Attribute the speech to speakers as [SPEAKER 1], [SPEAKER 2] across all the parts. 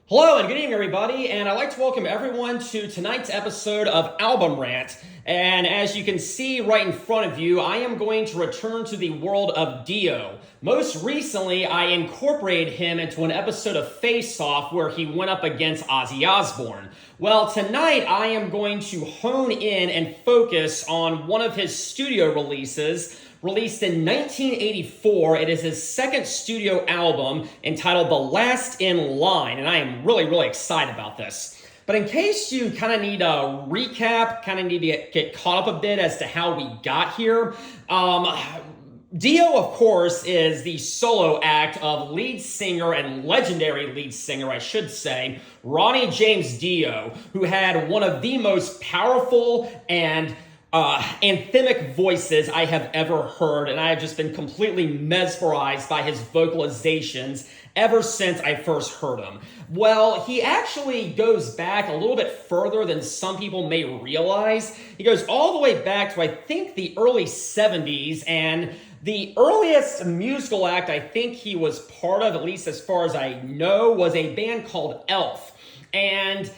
[SPEAKER 1] Hello and good evening, everybody, and I'd like to welcome everyone to tonight's episode of Album Rant. And as you can see right in front of you, I am going to return to the world of Dio. Most recently, I incorporated him into an episode of Face Off where he went up against Ozzy Osbourne. Well, tonight I am going to hone in and focus on one of his studio releases. Released in 1984, it is his second studio album entitled The Last in Line, and I am really excited about this. But in case you kind of need a recap, kind of need to get caught up a bit as to how we got here, Dio, of course, is the solo act of lead singer and legendary lead singer, I should say, Ronnie James Dio, who had one of the most powerful and anthemic voices I have ever heard, and I have just been completely mesmerized by his vocalizations ever since I first heard him. Well, he actually goes back a little bit further than some people may realize. He goes all the way back to, I think, the early 70s, and the earliest musical act I think he was part of, at least as far as I know, was a band called Elf. And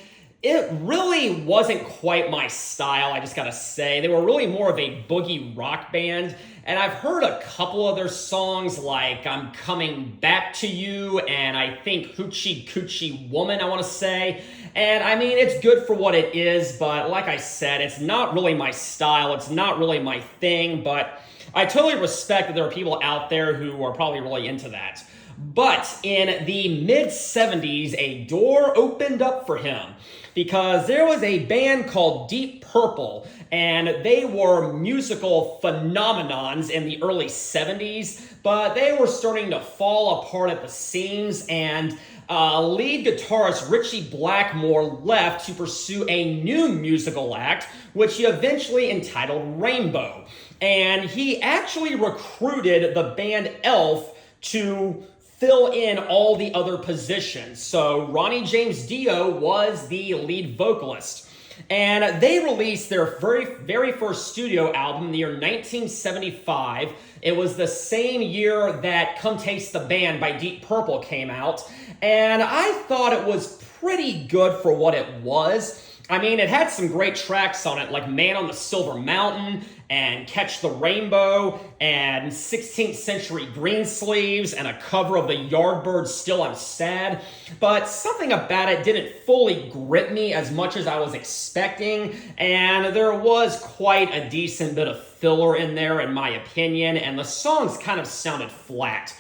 [SPEAKER 1] it really wasn't quite my style, I just gotta say. They were really more of a boogie rock band, and I've heard a couple of their songs like I'm Coming Back to You, and I think Hoochie Coochie Woman, I wanna say. And I mean, it's good for what it is, but like I said, it's not really my style, it's not really my thing, but I totally respect that there are people out there who are probably really into that. But in the mid-70s, a door opened up for him because there was a band called Deep Purple, and they were musical phenomenons in the early 70s, but they were starting to fall apart at the seams, and lead guitarist Ritchie Blackmore left to pursue a new musical act, which he eventually entitled Rainbow. And he actually recruited the band Elf to fill in all the other positions. So Ronnie James Dio was the lead vocalist. And they released their very first studio album in the year 1975. It was the same year that Come Taste the Band by Deep Purple came out. And I thought it was pretty good for what it was. I mean, it had some great tracks on it, like Man on the Silver Mountain, and Catch the Rainbow, and 16th Century Greensleeves, and a cover of the Yardbirds' Still I'm Sad. But something about it didn't fully grip me as much as I was expecting, and there was quite a decent bit of filler in there, in my opinion, and the songs kind of sounded flat.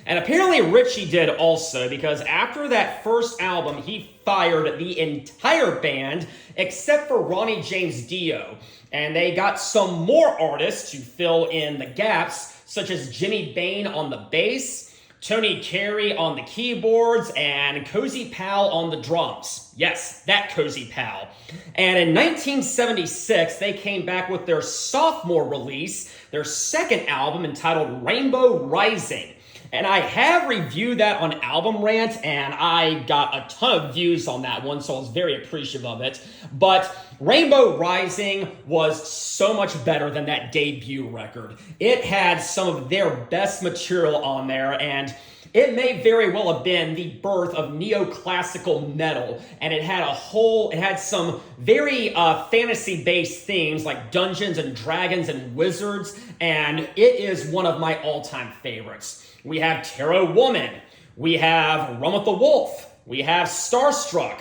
[SPEAKER 1] And apparently Ritchie did also, because after that first album, he fired the entire band except for Ronnie James Dio. And they got some more artists to fill in the gaps, such as Jimmy Bain on the bass, Tony Carey on the keyboards, and Cozy Pal on the drums. Yes, that Cozy Pal. And in 1976, they came back with their sophomore release, their second album entitled Rainbow Rising. And I have reviewed that on Album Rant, and I got a ton of views on that one, so I was very appreciative of it. But Rainbow Rising was so much better than that debut record. It had some of their best material on there, and it may very well have been the birth of neoclassical metal, and it had some very fantasy-based themes like Dungeons and Dragons and Wizards, and it is one of my all-time favorites. We have Tarot Woman, we have Run with the Wolf, we have Starstruck,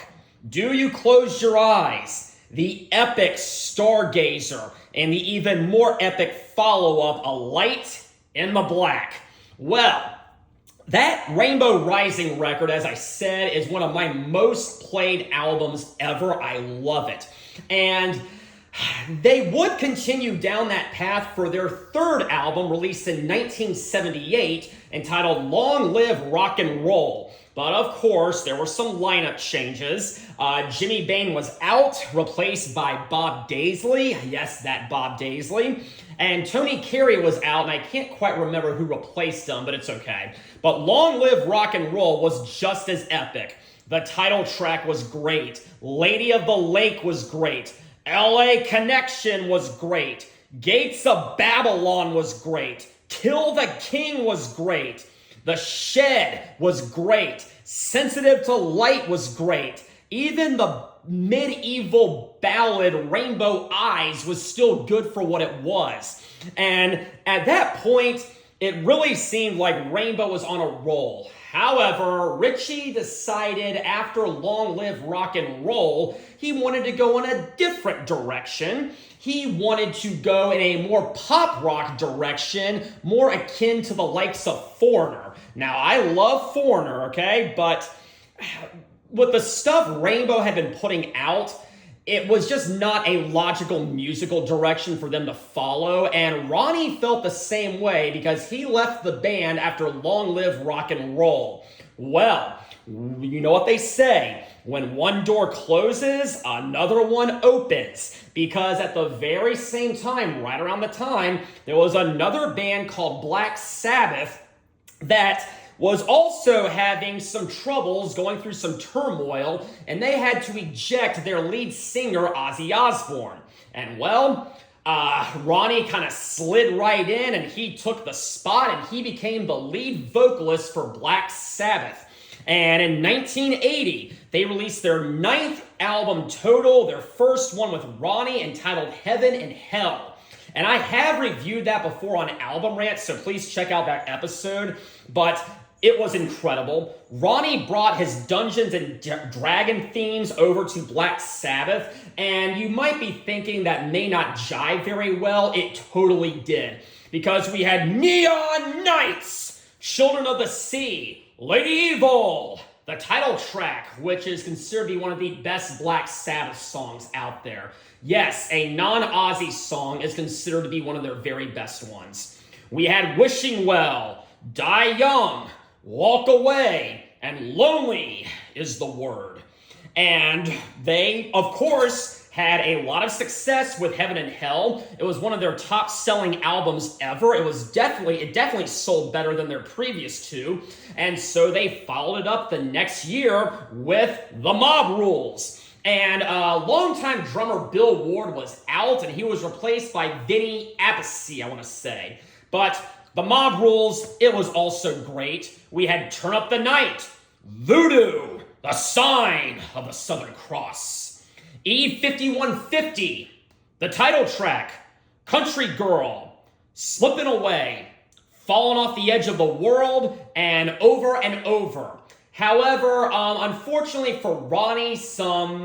[SPEAKER 1] Do You Close Your Eyes, the epic Stargazer, and the even more epic follow-up, A Light in the Black. Well, that Rainbow Rising record, as I said, is one of my most played albums ever. I love it. And they would continue down that path for their third album, released in 1978, entitled Long Live Rock and Roll. But of course, there were some lineup changes. Jimmy Bain was out, replaced by Bob Daisley. Yes, that Bob Daisley. And Tony Carey was out, and I can't quite remember who replaced him, but it's okay. But Long Live Rock and Roll was just as epic. The title track was great. Lady of the Lake was great. LA Connection was great. Gates of Babylon was great. Kill the King was great. The Shed was great. Sensitive to Light was great. Even the medieval ballad Rainbow Eyes was still good for what it was. And at that point, it really seemed like Rainbow was on a roll. However, Richie decided after Long Live Rock and Roll, he wanted to go in a different direction. He wanted to go in a more pop rock direction, more akin to the likes of Foreigner. Now, I love Foreigner, okay? But with the stuff Rainbow had been putting out, it was just not a logical musical direction for them to follow, and Ronnie felt the same way because he left the band after Long Live Rock and Roll. Well, you know what they say, when one door closes, another one opens, because at the very same time, right around the time, there was another band called Black Sabbath that was also having some troubles, going through some turmoil, and they had to eject their lead singer, Ozzy Osbourne. And well, Ronnie kind of slid right in, and he took the spot, and he became the lead vocalist for Black Sabbath. And in 1980, they released their 9th album total, their first one with Ronnie, entitled Heaven and Hell. And I have reviewed that before on Album Rant, so please check out that episode. But it was incredible. Ronnie brought his Dungeons and Dragon themes over to Black Sabbath, and you might be thinking that may not jive very well. It totally did, because we had Neon Knights, Children of the Sea, Lady Evil, the title track, which is considered to be one of the best Black Sabbath songs out there. Yes, a non-Ozzy song is considered to be one of their very best ones. We had Wishing Well, Die Young, Walk Away, and Lonely is the Word. And they, of course, had a lot of success with Heaven and Hell. It was one of their top-selling albums ever. It definitely sold better than their previous two. And so they followed it up the next year with The Mob Rules. And longtime drummer Bill Ward was out, and he was replaced by Vinnie Appice, I want to say. But The Mob Rules, it was also great. We had Turn Up the Night, Voodoo, The Sign of the Southern Cross, E5150, the title track, Country Girl, Slipping Away, Falling Off the Edge of the World, and Over. However, unfortunately for Ronnie,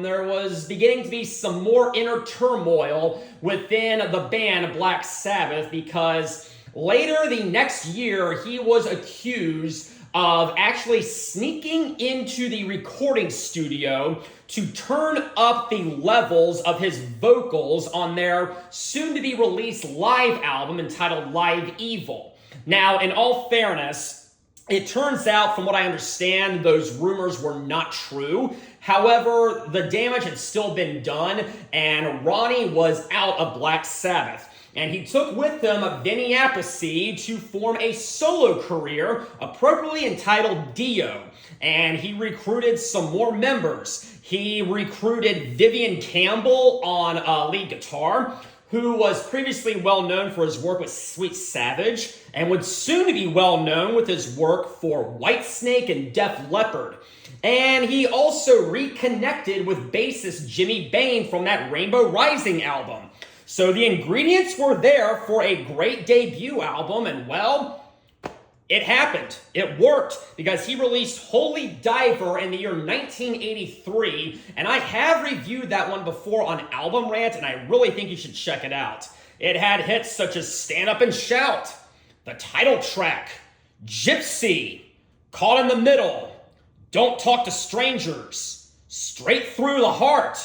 [SPEAKER 1] there was beginning to be some more inner turmoil within the band Black Sabbath, because later the next year, he was accused of actually sneaking into the recording studio to turn up the levels of his vocals on their soon-to-be released live album entitled Live Evil. Now, in all fairness, it turns out, from what I understand, those rumors were not true. However, the damage had still been done, and Ronnie was out of Black Sabbath. And he took with him Vinnie Appice to form a solo career, appropriately entitled Dio. And he recruited some more members. He recruited Vivian Campbell on lead guitar, who was previously well known for his work with Sweet Savage, and would soon be well known with his work for Whitesnake and Def Leppard. And he also reconnected with bassist Jimmy Bain from that Rainbow Rising album. So the ingredients were there for a great debut album, and well, it happened. It worked, because he released Holy Diver in the year 1983, and I have reviewed that one before on Album Rant, and I really think you should check it out. It had hits such as Stand Up and Shout, the title track, Gypsy, Caught in the Middle, Don't Talk to Strangers, Straight Through the Heart,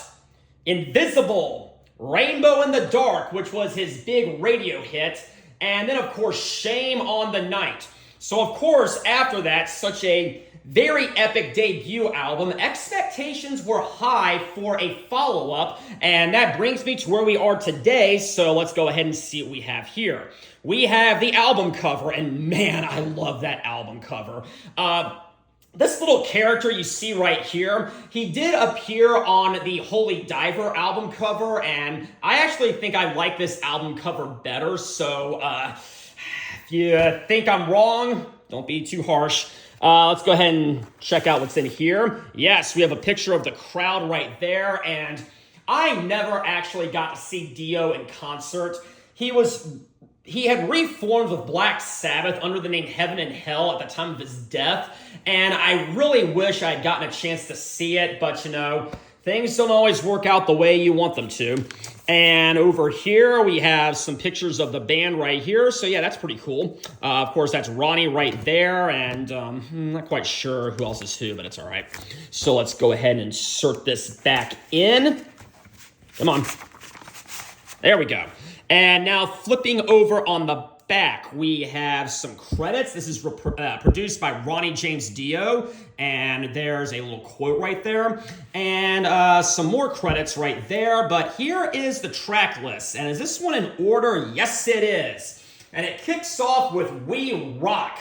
[SPEAKER 1] Invisible, Rainbow in the Dark, which was his big radio hit, and then, of course, Shame on the Night. So, of course, after that, such a very epic debut album, expectations were high for a follow-up, and that brings me to where we are today, so let's go ahead and see what we have here. We have the album cover, and man, I love that album cover. This little character you see right here, he did appear on the Holy Diver album cover, and I actually think I like this album cover better, so if you think I'm wrong, don't be too harsh. Let's go ahead and check out what's in here. Yes, we have a picture of the crowd right there, and I never actually got to see Dio in concert. He had reformed with Black Sabbath under the name Heaven and Hell at the time of his death, and I really wish I had gotten a chance to see it, but you know, things don't always work out the way you want them to. And over here, we have some pictures of the band right here. So yeah, that's pretty cool. Of course, that's Ronnie right there. And I'm not quite sure who else is who, but it's all right. So let's go ahead and insert this back in. Come on. There we go. And now flipping over on the back, we have some credits. This is produced by Ronnie James Dio, and there's a little quote right there, and some more credits right there, but here is the track list. And is this one in order? Yes, it is. And it kicks off with We Rock.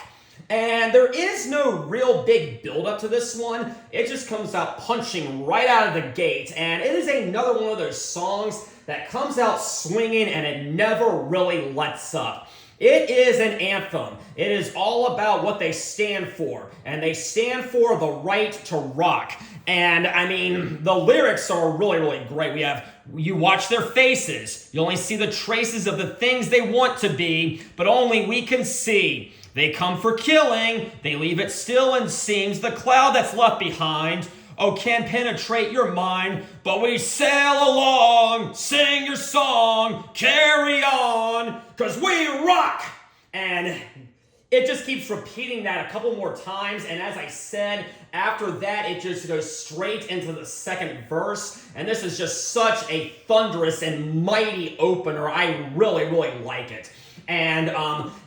[SPEAKER 1] And there is no real big build-up to this one. It just comes out punching right out of the gate, and it is another one of those songs that comes out swinging and it never really lets up. It is an anthem. It is all about what they stand for, and they stand for the right to rock. And I mean, the lyrics are really, really great. You watch their faces. You only see the traces of the things they want to be, but only we can see. They come for killing. They leave it still and seems the cloud that's left behind. Oh, can't penetrate your mind, but we sail along, sing your song, carry on, 'cause we rock. And it just keeps repeating that a couple more times, and as I said, after that, it just goes straight into the second verse, and this is just such a thunderous and mighty opener. I really, really like it. And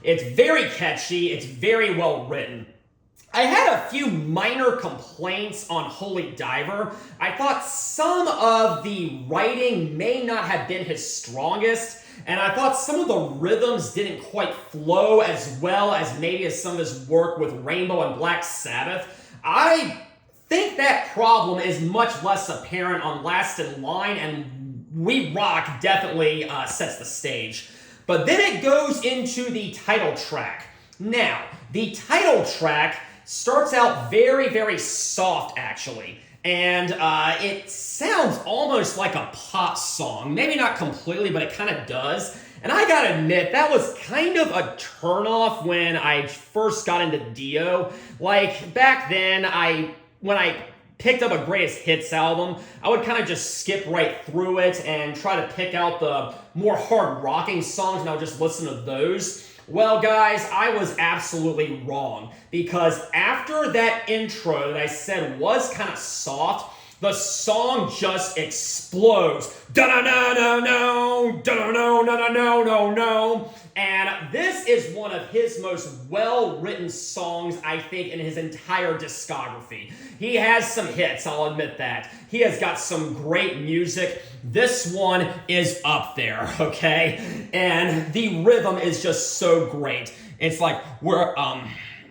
[SPEAKER 1] it's very catchy, it's very well written. I had a few minor complaints on Holy Diver. I thought some of the writing may not have been his strongest, and I thought some of the rhythms didn't quite flow as well as maybe as some of his work with Rainbow and Black Sabbath. I think that problem is much less apparent on Last in Line, and We Rock definitely sets the stage. But then it goes into the title track. Now, the title track starts out very, very soft, actually. And it sounds almost like a pop song. Maybe not completely, but it kind of does. And I gotta admit, that was kind of a turnoff when I first got into Dio. Like, back then, when I picked up a greatest hits album, I would kind of just skip right through it and try to pick out the more hard rocking songs, and I would just listen to those. Well, guys, I was absolutely wrong, because after that intro that I said was kind of soft, the song just explodes. Da-na-na-na-no, da-na-no-na-na-no-no-no. And this is one of his most well-written songs, I think, in his entire discography. He has some hits, I'll admit that. He has got some great music. This one is up there, okay? And the rhythm is just so great. It's like, and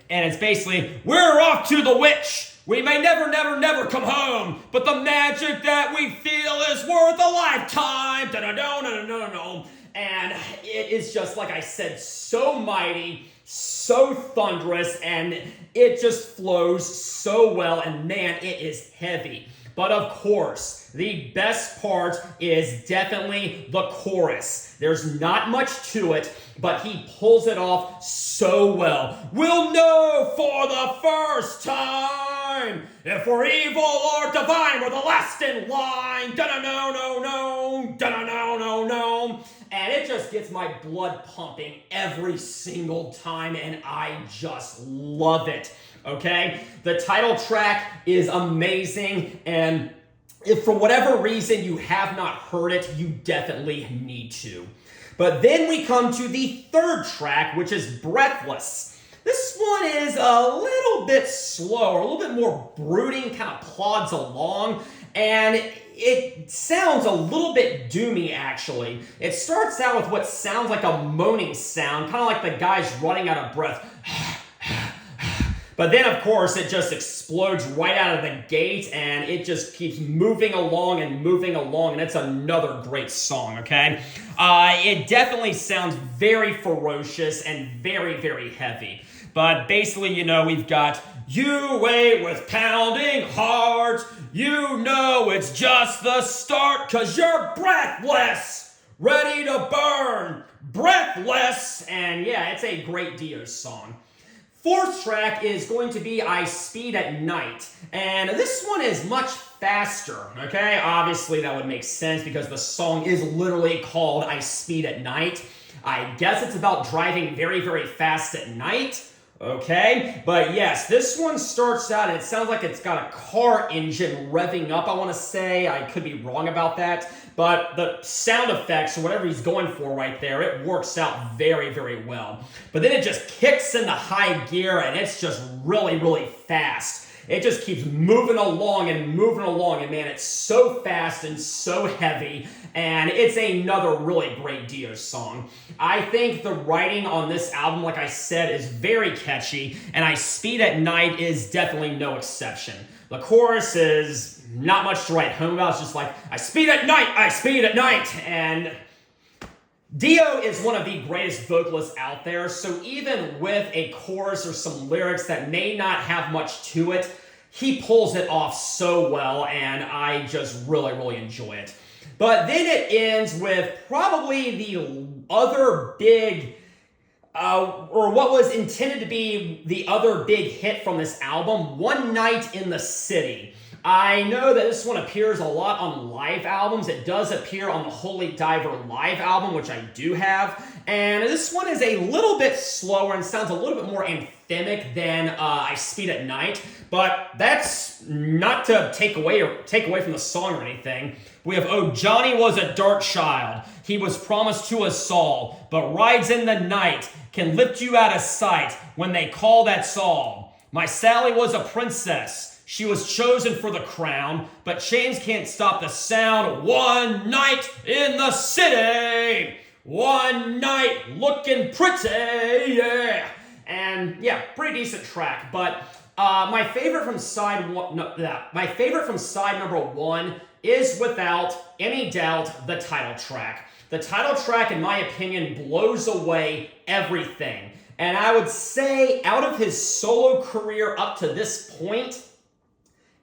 [SPEAKER 1] it's basically, we're off to the witch. We may never, never, never come home, but the magic that we feel is worth a lifetime. Da-da-da-da-da-da-da. And it is just, like I said, so mighty, so thunderous, and it just flows so well, and man, it is heavy. But of course, the best part is definitely the chorus. There's not much to it, but he pulls it off so well. We'll know for the first time if we're evil or divine. We're the last in line. Da-da-no-no-no, da-da-no-no-no. And it just gets my blood pumping every single time, and I just love it. Okay? The title track is amazing, and if for whatever reason you have not heard it, you definitely need to. But then we come to the third track, which is Breathless. This one is a little bit slower, a little bit more brooding, kind of plods along, and it sounds a little bit doomy, actually. It starts out with what sounds like a moaning sound, kind of like the guy's running out of breath. But then, of course, it just explodes right out of the gate, and it just keeps moving along, and it's another great song, okay? It definitely sounds very ferocious and very, very heavy. But basically, you know, we've got, you wait with pounding heart, you know it's just the start, 'cause you're breathless, ready to burn, breathless. And yeah, it's a great Dio song. Fourth track is going to be I Speed at Night, and this one is much faster, okay? Obviously that would make sense because the song is literally called I Speed at Night. I guess it's about driving very, very fast at night, okay? But yes, this one starts out and it sounds like it's got a car engine revving up, I want to say. I could be wrong about that, but the sound effects or whatever he's going for right there, it works out very, very well. But then it just kicks into high gear and it's just really, really fast. It just keeps moving along, and man, it's so fast and so heavy, and it's another really great Dio song. I think the writing on this album, like I said, is very catchy, and I Speed at Night is definitely no exception. The chorus is not much to write home about. It's just like, I speed at night, and Dio is one of the greatest vocalists out there, so even with a chorus or some lyrics that may not have much to it, he pulls it off so well, and I just really, really enjoy it. But then it ends with probably the other big, or what was intended to be the other big hit from this album, One Night in the City. I know that this one appears a lot on live albums. It does appear on the Holy Diver live album, which I do have. And this one is a little bit slower and sounds a little bit more anthemic than I Speed at Night. But that's not to take away from the song or anything. We have, oh, Johnny was a dark child. He was promised to us all, but rides in the night can lift you out of sight when they call that Saul. My Sally was a princess. She was chosen for the crown, but chains can't stop the sound. One night in the city, one night looking pretty, yeah. And yeah, pretty decent track. But my favorite from side number one is without any doubt the title track. The title track, in my opinion, blows away everything. And I would say, out of his solo career up to this point,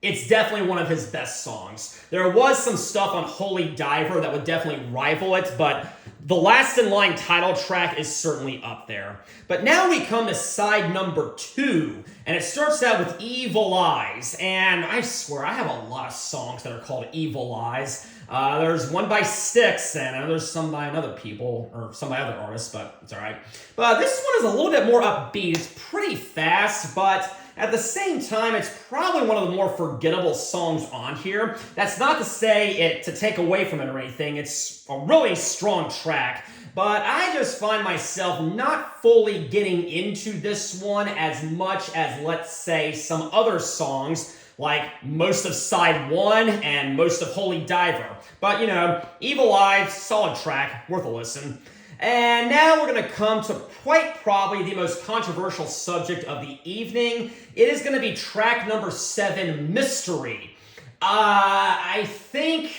[SPEAKER 1] it's definitely one of his best songs. There was some stuff on Holy Diver that would definitely rival it, but the Last in Line title track is certainly up there. But now we come to side number two, and it starts out with Evil Eyes. And I swear, I have a lot of songs that are called Evil Eyes. There's one by Styx, and I know there's some by other people, or some by other artists, but it's alright. But this one is a little bit more upbeat. It's pretty fast, but at the same time, it's probably one of the more forgettable songs on here. That's not to say it to take away from it or anything. It's a really strong track. But I just find myself not fully getting into this one as much as, let's say, some other songs, like most of side one and most of Holy Diver. But, you know, Evil Eyes, solid track, worth a listen. And now we're going to come to quite probably the most controversial subject of the evening. It is going to be track number 7, Mystery. I think,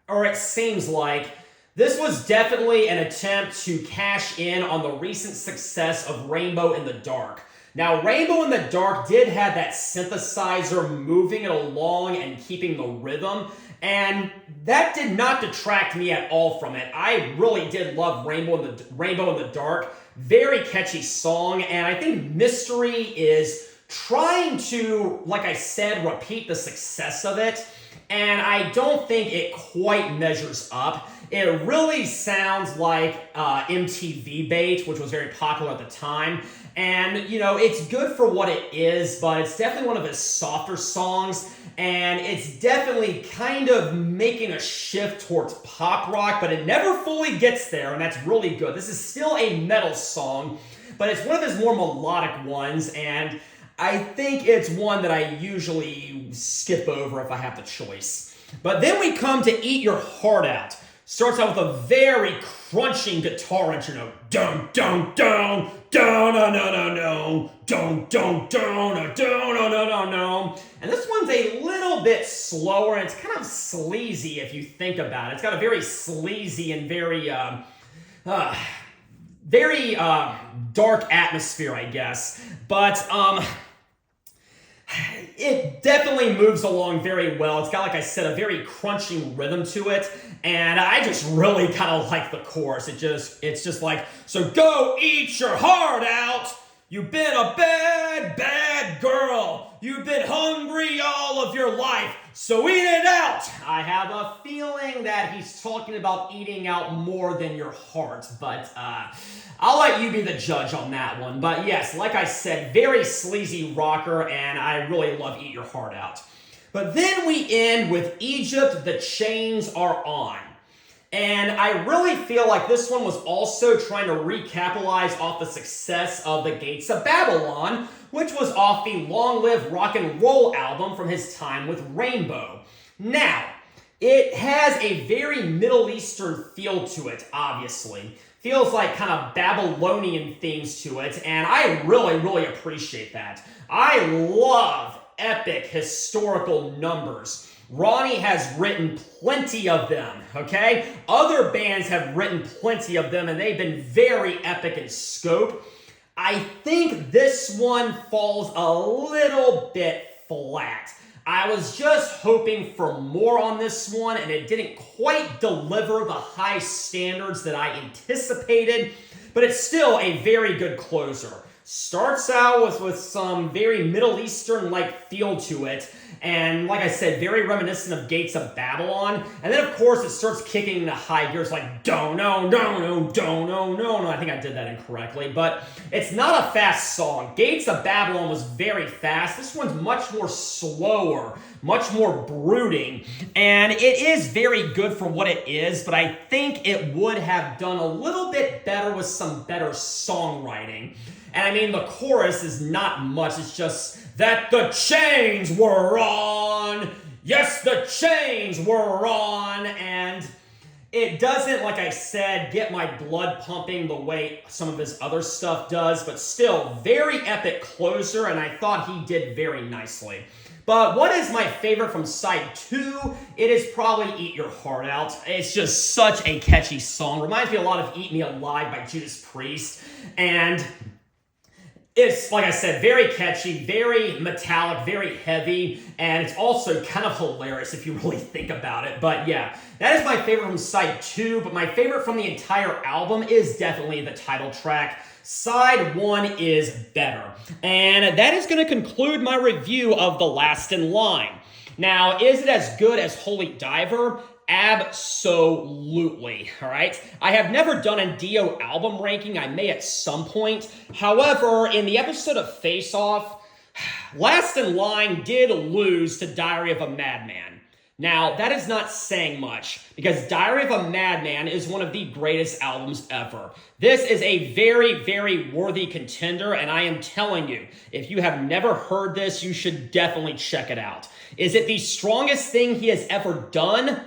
[SPEAKER 1] or it seems like, this was definitely an attempt to cash in on the recent success of Rainbow in the Dark. Now, Rainbow in the Dark did have that synthesizer moving it along and keeping the rhythm, and that did not detract me at all from it. I really did love Rainbow in the Dark. Very catchy song, and I think Mystery is trying to, like I said, repeat the success of it, and I don't think it quite measures up. It really sounds like MTV Bait, which was very popular at the time. And, you know, it's good for what it is, but it's definitely one of his softer songs. And it's definitely kind of making a shift towards pop rock, but it never fully gets there, and that's really good. This is still a metal song, but it's one of his more melodic ones, and I think it's one that I usually skip over if I have the choice. But then we come to Eat Your Heart Out. Starts out with a very crunching guitar intro. Dun dun dun dun dun dun dun dun dun dun dun dun dun. And this one's a little bit slower, and it's kind of sleazy if you think about it. It's got a very sleazy and very very dark atmosphere, I guess. But it definitely moves along very well. It's got, like I said, a very crunching rhythm to it, and I just really kind of like the chorus. It's just like, so go eat your heart out. You've been a bad, bad girl. You've been hungry all of your life, so eat it out. I have a feeling that he's talking about eating out more than your heart, but I'll let you be the judge on that one. But yes, like I said, very sleazy rocker, and I really love Eat Your Heart Out. But then we end with Egypt, the Chains Are On. And I really feel like this one was also trying to recapitalize off the success of The Gates of Babylon, which was off the Long Live Rock and Roll album from his time with Rainbow. Now, it has a very Middle Eastern feel to it, obviously. Feels like kind of Babylonian themes to it, and I really, really appreciate that. I love epic historical numbers. Ronnie has written plenty of them, okay? Other bands have written plenty of them, and they've been very epic in scope. I think this one falls a little bit flat. I was just hoping for more on this one, and it didn't quite deliver the high standards that I anticipated, but it's still a very good closer. Starts out with some very Middle Eastern-like feel to it, and like I said, very reminiscent of Gates of Babylon. And then, of course, it starts kicking into high gears like don't no. I think I did that incorrectly, but it's not a fast song. Gates of Babylon was very fast. This one's much more slower, much more brooding, and it is very good for what it is, but I think it would have done a little bit better with some better songwriting. And I mean, the chorus is not much. It's just that the chains were on. Yes, the chains were on. And it doesn't, like I said, get my blood pumping the way some of his other stuff does, but still, very epic closer, and I thought he did very nicely. But what is my favorite from side 2? It is probably Eat Your Heart Out. It's just such a catchy song. Reminds me a lot of Eat Me Alive by Judas Priest. And it's, like I said, very catchy, very metallic, very heavy, and it's also kind of hilarious if you really think about it. But yeah, that is my favorite from side 2, but my favorite from the entire album is definitely the title track. Side 1 is better. And that is going to conclude my review of The Last in Line. Now, is it as good as Holy Diver? Absolutely, all right? I have never done a Dio album ranking. I may at some point. However, in the episode of Face Off, Last in Line did lose to Diary of a Madman. Now, that is not saying much, because Diary of a Madman is one of the greatest albums ever. This is a very, very worthy contender, and I am telling you, if you have never heard this, you should definitely check it out. Is it the strongest thing he has ever done?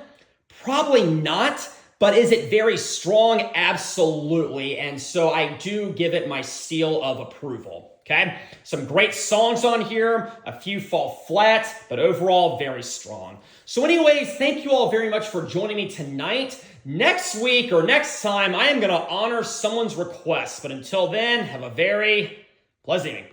[SPEAKER 1] Probably not, but is it very strong? Absolutely, and so I do give it my seal of approval, okay? Some great songs on here, a few fall flat, but overall very strong. So anyways, thank you all very much for joining me tonight. Next week or next time, I am going to honor someone's request, but until then, have a very pleasant evening.